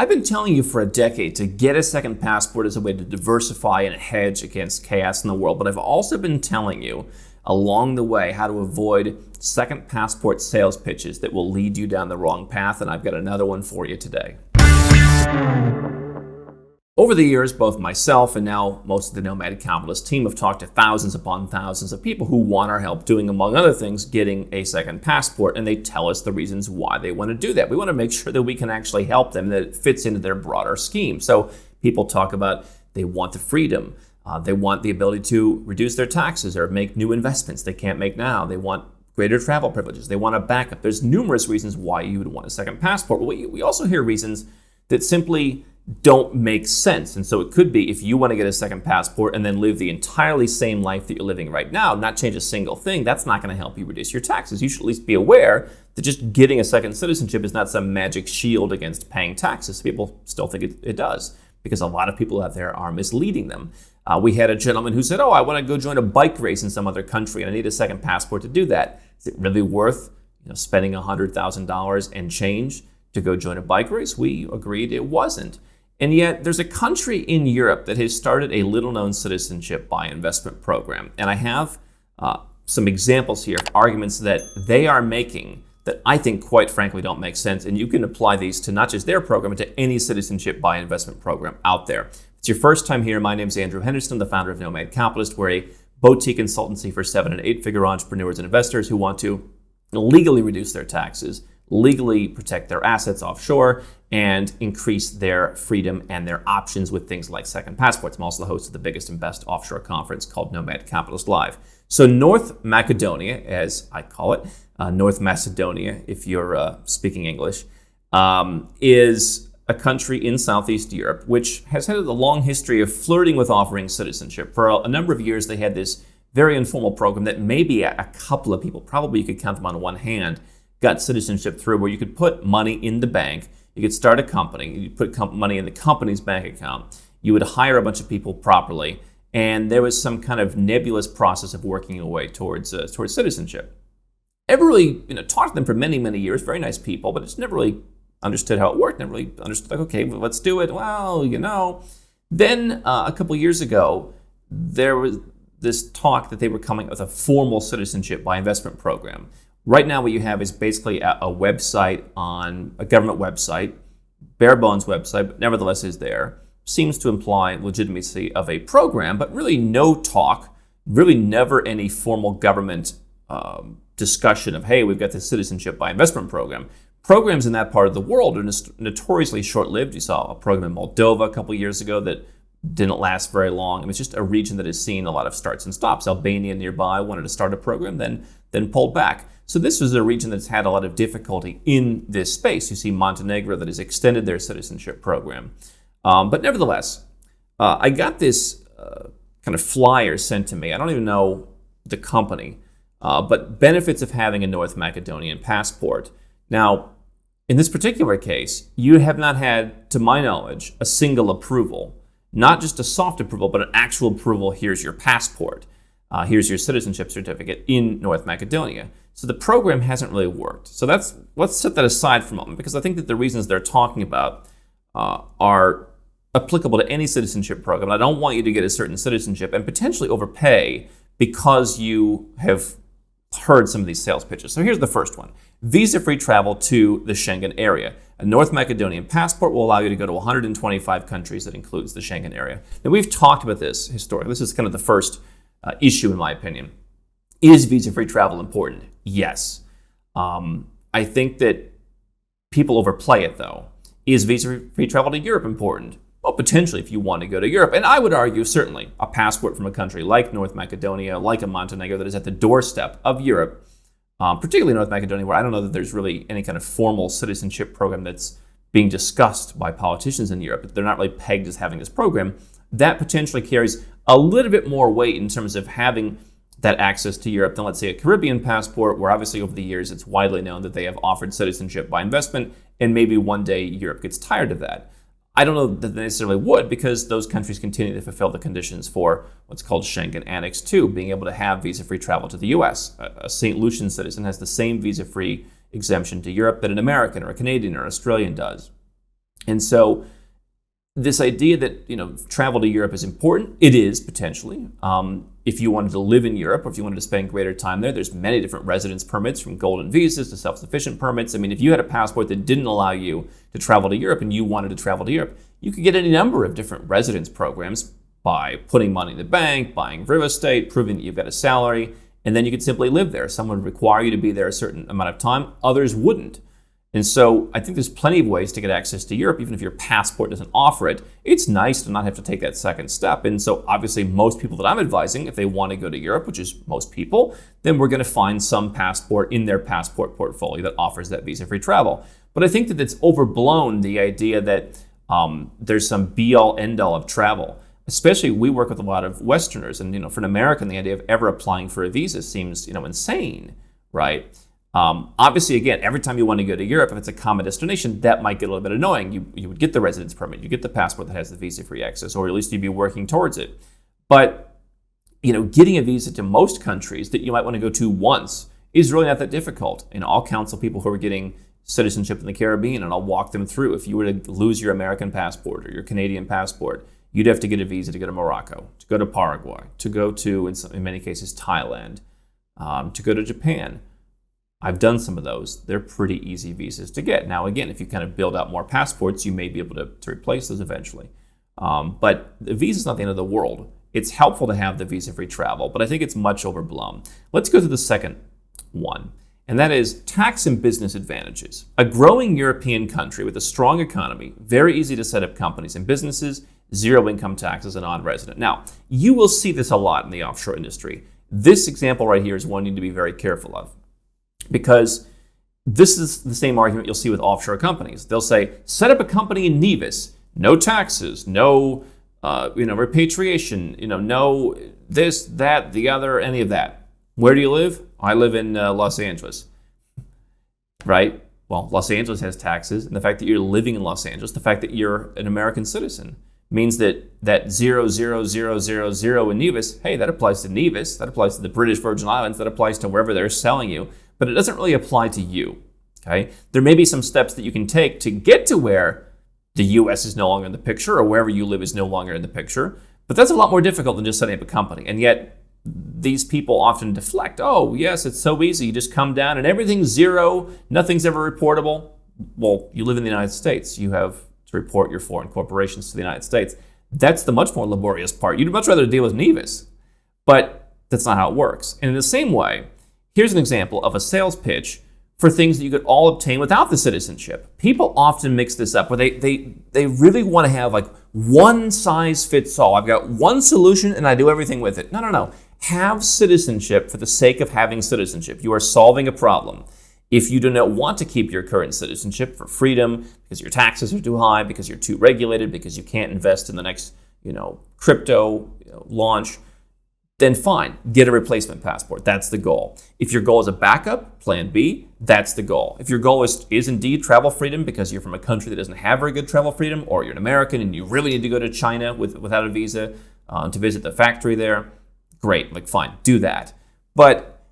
I've been telling you for a decade to get a second passport as a way to diversify and hedge against chaos in the world, but I've also been telling you along the way how to avoid second passport sales pitches that will lead you down the wrong path, and I've got another one for you today. Over the years, both myself and now most of the Nomad Capitalist team have talked to thousands upon thousands of people who want our help doing, among other things, getting a second passport, and they tell us the reasons why they want to do that. We want to make sure that we can actually help them, that it fits into their broader scheme. So people talk about they want the freedom. They want the ability to reduce their taxes or make new investments they can't make now. They want greater travel privileges. They want a backup. There's numerous reasons why you would want a second passport. But we also hear reasons that simply don't make sense. And so it could be if you want to get a second passport and then live the entirely same life that you're living right now, not change a single thing, that's not going to help you reduce your taxes. You should at least be aware that just getting a second citizenship is not some magic shield against paying taxes. People still think it does, because a lot of people out there are misleading them. We had a gentleman who said, I want to go join a bike race in some other country and I need a second passport to do that. Is it really worth spending $100,000 and change to go join a bike race? We agreed it wasn't. And yet there's a country in Europe that has started a little-known citizenship by investment program. And I have some examples here of arguments that they are making that I think, quite frankly, don't make sense. And you can apply these to not just their program, but to any citizenship by investment program out there. If it's your first time here, my name is Andrew Henderson, the founder of Nomad Capitalist. We're a boutique consultancy for 7- and 8-figure entrepreneurs and investors who want to legally reduce their taxes, legally protect their assets offshore, and increase their freedom and their options with things like second passports. I'm also the host of the biggest and best offshore conference called Nomad Capitalist Live. So North Macedonia, as I call it, North Macedonia, if you're speaking English, is a country in Southeast Europe, which has had a long history of flirting with offering citizenship. For a number of years, they had this very informal program that maybe a couple of people, probably you could count them on one hand, got citizenship through, where you could put money in the bank, you could start a company, you put money in the company's bank account, you would hire a bunch of people properly, and there was some kind of nebulous process of working your way towards citizenship. Never really talked to them for many, many years, very nice people, but just never really understood how it worked, never really understood, okay, well, let's do it. Well, Then a couple years ago, there was this talk that they were coming up with a formal citizenship by investment program. Right now, what you have is basically a website on a government website, bare bones website, but nevertheless is there. Seems to imply legitimacy of a program, but really no talk, really never any formal government discussion of, hey, we've got this citizenship by investment program. Programs in that part of the world are notoriously short-lived. You saw a program in Moldova a couple years ago that didn't last very long. It was just a region that has seen a lot of starts and stops. Albania nearby wanted to start a program, then pulled back. So this was a region that's had a lot of difficulty in this space. You see Montenegro that has extended their citizenship program. But nevertheless, I got this kind of flyer sent to me. I don't even know the company, but benefits of having a North Macedonian passport. Now, in this particular case, you have not had, to my knowledge, a single approval. Not just a soft approval, but an actual approval. Here's your passport. Here's your citizenship certificate in North Macedonia. So the program hasn't really worked. So let's set that aside for a moment, because I think that the reasons they're talking about are applicable to any citizenship program. I don't want you to get a certain citizenship and potentially overpay because you have heard some of these sales pitches. So here's the first one. Visa-free travel to the Schengen area. A North Macedonian passport will allow you to go to 125 countries. That includes the Schengen area. Now, we've talked about this historically. This is kind of the first issue, in my opinion. Is visa-free travel important? Yes. I think that people overplay it, though. Is visa-free travel to Europe important? Well, potentially, if you want to go to Europe. And I would argue, certainly, a passport from a country like North Macedonia, like a Montenegro that is at the doorstep of Europe, particularly North Macedonia, where I don't know that there's really any kind of formal citizenship program that's being discussed by politicians in Europe. They're not really pegged as having this program. That potentially carries a little bit more weight in terms of having that access to Europe than, let's say, a Caribbean passport, where obviously over the years it's widely known that they have offered citizenship by investment, and maybe one day Europe gets tired of that. I don't know that they necessarily would, because those countries continue to fulfill the conditions for what's called Schengen Annex 2, being able to have visa-free travel to the U.S. A St. Lucian citizen has the same visa-free exemption to Europe that an American or a Canadian or Australian does. And so this idea that travel to Europe is important, it is potentially. If you wanted to live in Europe or if you wanted to spend greater time there, there's many different residence permits, from golden visas to self-sufficient permits. I mean, if you had a passport that didn't allow you to travel to Europe and you wanted to travel to Europe, you could get any number of different residence programs by putting money in the bank, buying real estate, proving that you've got a salary, and then you could simply live there. Some would require you to be there a certain amount of time, others wouldn't. And so I think there's plenty of ways to get access to Europe, even if your passport doesn't offer it. It's nice to not have to take that second step. And so obviously most people that I'm advising, if they want to go to Europe, which is most people, then we're going to find some passport in their passport portfolio that offers that visa-free travel. But I think that it's overblown, the idea that there's some be-all, end-all of travel. Especially, we work with a lot of Westerners, and for an American, the idea of ever applying for a visa seems insane, right? Obviously, again, every time you want to go to Europe, if it's a common destination, that might get a little bit annoying. You would get the residence permit, you get the passport that has the visa-free access, or at least you'd be working towards it. But getting a visa to most countries that you might want to go to once is really not that difficult. I'll counsel people who are getting citizenship in the Caribbean, and I'll walk them through. If you were to lose your American passport or your Canadian passport, you'd have to get a visa to go to Morocco, to go to Paraguay, to go to, in many cases, Thailand, to go to Japan. I've done some of those. They're pretty easy visas to get. Now, again, if you kind of build out more passports, you may be able to replace those eventually. But the visa's not the end of the world. It's helpful to have the visa-free travel, but I think it's much overblown. Let's go to the second one, and that is tax and business advantages. A growing European country with a strong economy, very easy to set up companies and businesses, zero income tax as a non-resident. Now, you will see this a lot in the offshore industry. This example right here is one you need to be very careful of, because this is the same argument you'll see with offshore companies. They'll say, set up a company in Nevis, no taxes, no repatriation, no this, that, the other, any of that. Where do you live? I live in Los Angeles, right? Well, Los Angeles has taxes, and the fact that you're living in Los Angeles, the fact that you're an American citizen, means that 0.00000 in Nevis, hey, that applies to Nevis, that applies to the British Virgin Islands, that applies to wherever they're selling you, but it doesn't really apply to you, okay? There may be some steps that you can take to get to where the US is no longer in the picture, or wherever you live is no longer in the picture, but that's a lot more difficult than just setting up a company. And yet, these people often deflect. Oh, yes, it's so easy. You just come down and everything's zero, nothing's ever reportable. Well, you live in the United States. You have to report your foreign corporations to the United States. That's the much more laborious part. You'd much rather deal with Nevis, but that's not how it works. And in the same way, here's an example of a sales pitch for things that you could all obtain without the citizenship. People often mix this up where they really want to have like one size fits all. I've got one solution and I do everything with it. No. Have citizenship for the sake of having citizenship. You are solving a problem. If you do not want to keep your current citizenship for freedom, because your taxes are too high, because you're too regulated, because you can't invest in the next, crypto launch, then fine, get a replacement passport. That's the goal. If your goal is a backup, plan B, that's the goal. If your goal is indeed travel freedom because you're from a country that doesn't have very good travel freedom, or you're an American and you really need to go to China without a visa to visit the factory there, great, fine, do that. But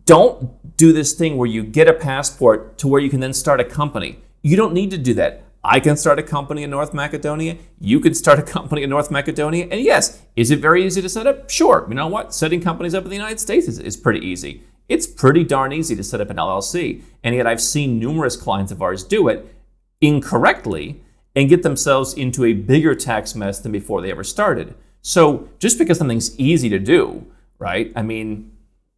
don't do this thing where you get a passport to where you can then start a company. You don't need to do that. I can start a company in North Macedonia. You can start a company in North Macedonia. And yes, is it very easy to set up? Sure. You know what? Setting companies up in the United States is pretty easy. It's pretty darn easy to set up an LLC. And yet I've seen numerous clients of ours do it incorrectly and get themselves into a bigger tax mess than before they ever started. So just because something's easy to do, right? I mean,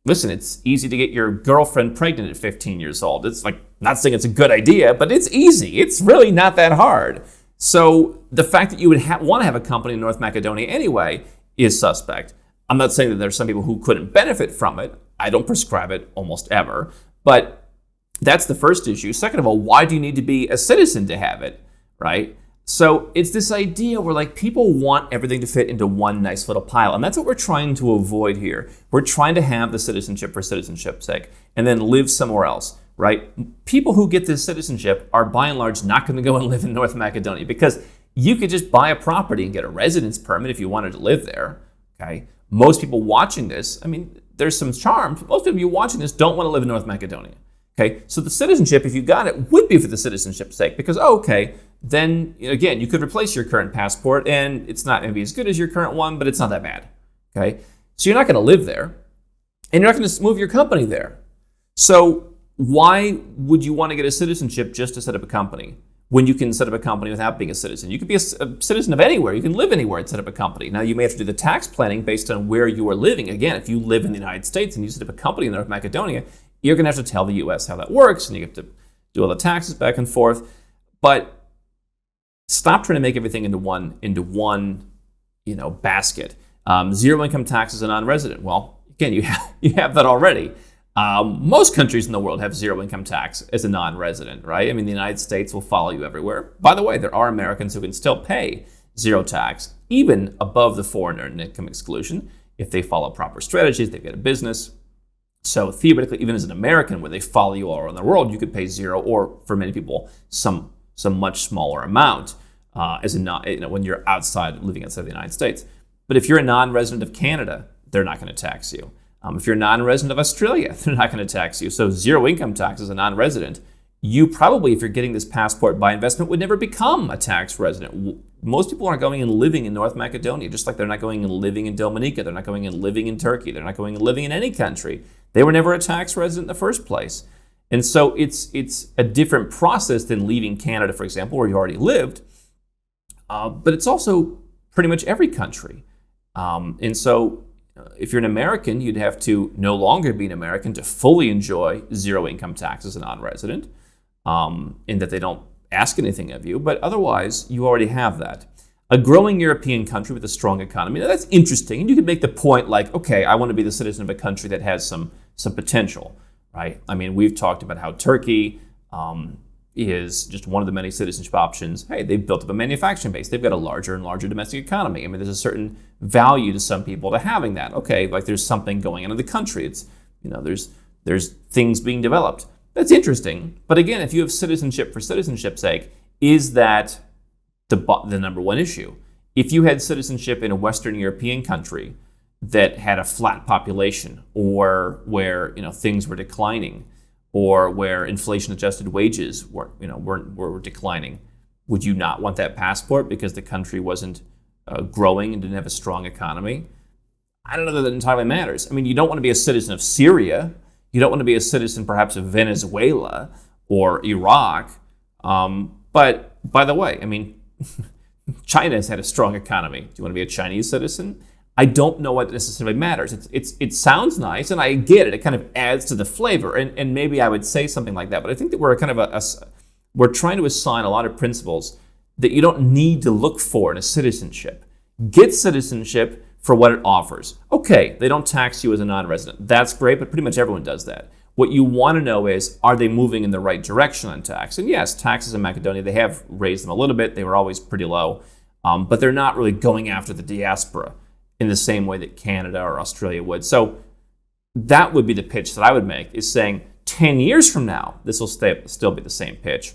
listen, it's easy to get your girlfriend pregnant at 15 years old. It's not saying it's a good idea, but it's easy. It's really not that hard. So the fact that you would want to have a company in North Macedonia anyway is suspect. I'm not saying that there's some people who couldn't benefit from it. I don't prescribe it almost ever. But that's the first issue. Second of all, why do you need to be a citizen to have it, right? So it's this idea where people want everything to fit into one nice little pile. And that's what we're trying to avoid here. We're trying to have the citizenship for citizenship's sake and then live somewhere else, right? People who get this citizenship are by and large not going to go and live in North Macedonia, because you could just buy a property and get a residence permit if you wanted to live there, okay? Most people watching this, there's some charm. Most of you watching this don't want to live in North Macedonia. Okay, so the citizenship, if you got it, would be for the citizenship's sake, because, okay, then again, you could replace your current passport and it's not maybe as good as your current one, but it's not that bad. Okay, so you're not going to live there and you're not going to move your company there. So why would you want to get a citizenship just to set up a company when you can set up a company without being a citizen? You could be a citizen of anywhere. You can live anywhere and set up a company. Now, you may have to do the tax planning based on where you are living. Again, if you live in the United States and you set up a company in North Macedonia, you're going to have to tell the U.S. how that works, and you have to do all the taxes back and forth. But stop trying to make everything into one basket. Zero income tax as a non-resident. Well, again, you have that already. Most countries in the world have zero income tax as a non-resident, right? I mean, the United States will follow you everywhere. By the way, there are Americans who can still pay zero tax, even above the foreign earned income exclusion, if they follow proper strategies, they've got a business. So theoretically, even as an American, where they follow you all around the world, you could pay zero, or for many people, some much smaller amount when you're living outside the United States. But if you're a non-resident of Canada, they're not going to tax you. If you're a non-resident of Australia, they're not going to tax you. So zero income tax as a non-resident. You probably, if you're getting this passport by investment, would never become a tax resident. Most people aren't going and living in North Macedonia, just like they're not going and living in Dominica. They're not going and living in Turkey. They're not going and living in any country. They were never a tax resident in the first place. And so it's a different process than leaving Canada, for example, where you already lived. But it's also pretty much every country. And so if you're an American, you'd have to no longer be an American to fully enjoy zero income tax as a non-resident, in that they don't ask anything of you. But otherwise, you already have that. A growing European country with a strong economy. Now, that's interesting. And you could make the point like, okay, I want to be the citizen of a country that has some potential, right? I mean, we've talked about how Turkey is just one of the many citizenship options. Hey, they've built up a manufacturing base. They've got a larger and larger domestic economy. I mean, there's a certain value to some people to having that. Okay, like there's something going on in the country. It's, there's things being developed. That's interesting. But again, if you have citizenship for citizenship's sake, is that the number one issue? If you had citizenship in a Western European country that had a flat population, or where things were declining, or where inflation-adjusted wages were declining, would you not want that passport because the country wasn't growing and didn't have a strong economy? I don't know that that entirely matters. I mean, you don't want to be a citizen of Syria. You don't want to be a citizen, perhaps, of Venezuela or Iraq. But by the way, I mean, China has had a strong economy. Do you want to be a Chinese citizen? I don't know what necessarily matters. It sounds nice, and I get it. It kind of adds to the flavor, and maybe I would say something like that. But I think that we're kind of we're trying to assign a lot of principles that you don't need to look for in a citizenship. Get citizenship for what it offers. Okay, they don't tax you as a non-resident. That's great, but pretty much everyone does that. What you want to know is, are they moving in the right direction on tax? And yes, taxes in Macedonia, they have raised them a little bit. They were always pretty low, but they're not really going after the diaspora in the same way that Canada or Australia would. So that would be the pitch that I would make, is saying 10 years from now, this will still be the same pitch,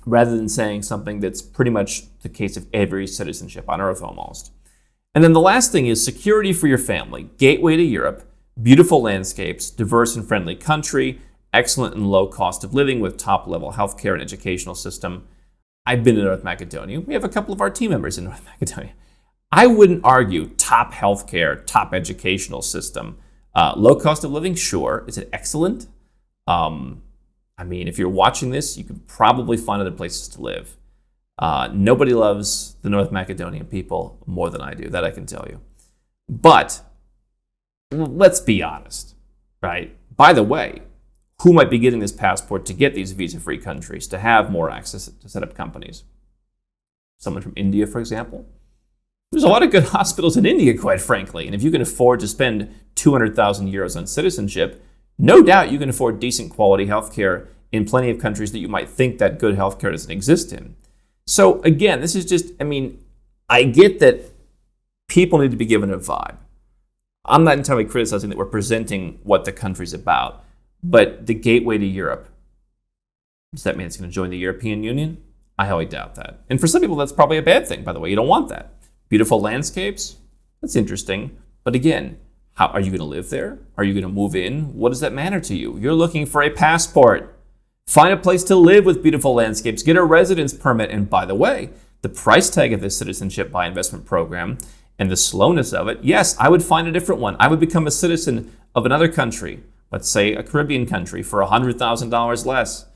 rather than saying something that's pretty much the case of every citizenship on Earth almost. And then the last thing is security for your family, gateway to Europe, beautiful landscapes, diverse and friendly country, excellent and low cost of living with top-level healthcare and educational system. I've been to North Macedonia. We have a couple of our team members in North Macedonia. I wouldn't argue top healthcare, top educational system. Low cost of living, sure. Is it excellent? I mean, if you're watching this, you can probably find other places to live. Nobody loves the North Macedonian people more than I do, that I can tell you. But let's be honest, right? By the way, who might be getting this passport to get these visa-free countries, to have more access to set up companies? Someone from India, for example. There's a lot of good hospitals in India, quite frankly. And if you can afford to spend 200,000 euros on citizenship, no doubt you can afford decent quality healthcare in plenty of countries that you might think that good healthcare doesn't exist in. So again, this is just, I get that people need to be given a vibe. I'm not entirely criticizing that we're presenting what the country's about, but the gateway to Europe, does that mean it's going to join the European Union? I highly doubt that. And for some people, that's probably a bad thing, by the way. You don't want that. Beautiful landscapes, that's interesting. But again, How are you going to live there? Are you going to move in? What does that matter to you? You're looking for a passport. Find a place to live with beautiful landscapes. Get a residence permit. And by the way, the price tag of this citizenship by investment program and the slowness of it, yes, I would find a different one. I would become a citizen of another country, let's say a Caribbean country, for $100,000 less.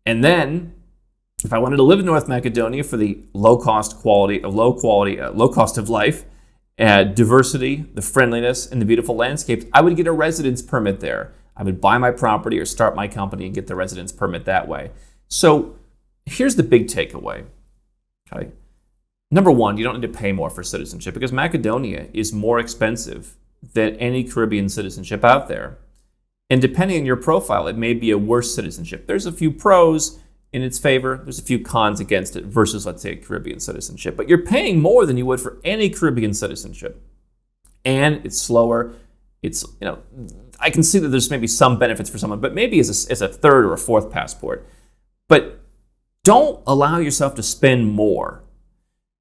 And then, if I wanted to live in North Macedonia for the low cost of life, diversity, the friendliness, and the beautiful landscapes, I would get a residence permit there. I would buy my property or start my company and get the residence permit that way. So here's the big takeaway. Okay. Number one, you don't need to pay more for citizenship because Macedonia is more expensive than any Caribbean citizenship out there. And depending on your profile, it may be a worse citizenship. There's a few pros in its favor. There's a few cons against it versus, let's say, a Caribbean citizenship. But you're paying more than you would for any Caribbean citizenship. And it's slower. It's, I can see that there's maybe some benefits for someone, but maybe as a third or a fourth passport. But don't allow yourself to spend more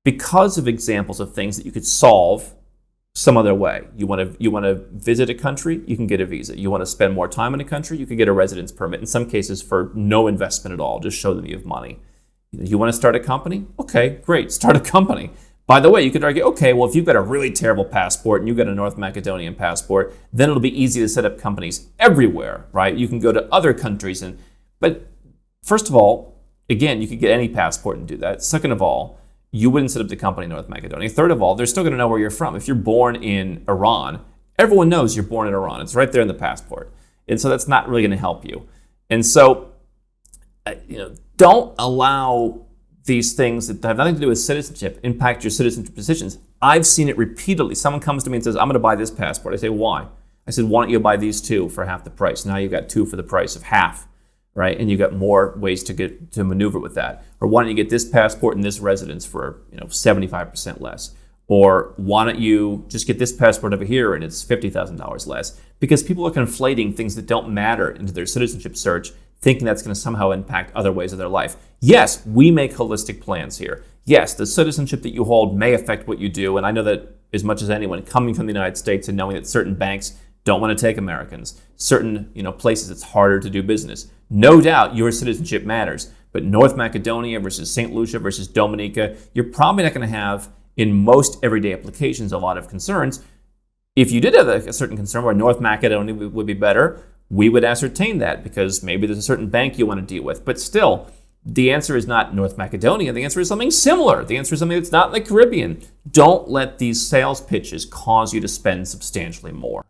because of examples of things that you could solve some other way. You want to visit a country, you can get a visa. You want to spend more time in a country, you can get a residence permit. In some cases, for no investment at all, just show them you have money. You want to start a company? Okay, great, start a company. By the way, you could argue, okay, well, if you've got a really terrible passport and you've got a North Macedonian passport, then it'll be easy to set up companies everywhere, right? You can go to other countries. But first of all, again, you could get any passport and do that. Second of all, you wouldn't set up the company in North Macedonia. Third of all, they're still going to know where you're from. If you're born in Iran, everyone knows you're born in Iran. It's right there in the passport. And so that's not really going to help you. And so, don't allow these things that have nothing to do with citizenship impact your citizenship decisions. I've seen it repeatedly. Someone comes to me and says, I'm going to buy this passport. I say, why? I said, why don't you buy these two for half the price? Now you've got two for the price of half. Right? And you've got more ways to maneuver with that. Or why don't you get this passport and this residence for 75% less? Or why don't you just get this passport over here and it's $50,000 less? Because people are conflating things that don't matter into their citizenship search, thinking that's going to somehow impact other ways of their life. Yes, we make holistic plans here. Yes, the citizenship that you hold may affect what you do. And I know that as much as anyone, coming from the United States and knowing that certain banks don't want to take Americans, certain places it's harder to do business. No doubt your citizenship matters, but North Macedonia versus St. Lucia versus Dominica, you're probably not going to have, in most everyday applications, a lot of concerns. If you did have a certain concern where North Macedonia would be better, we would ascertain that because maybe there's a certain bank you want to deal with. But still, the answer is not North Macedonia. The answer is something similar. The answer is something that's not in the Caribbean. Don't let these sales pitches cause you to spend substantially more.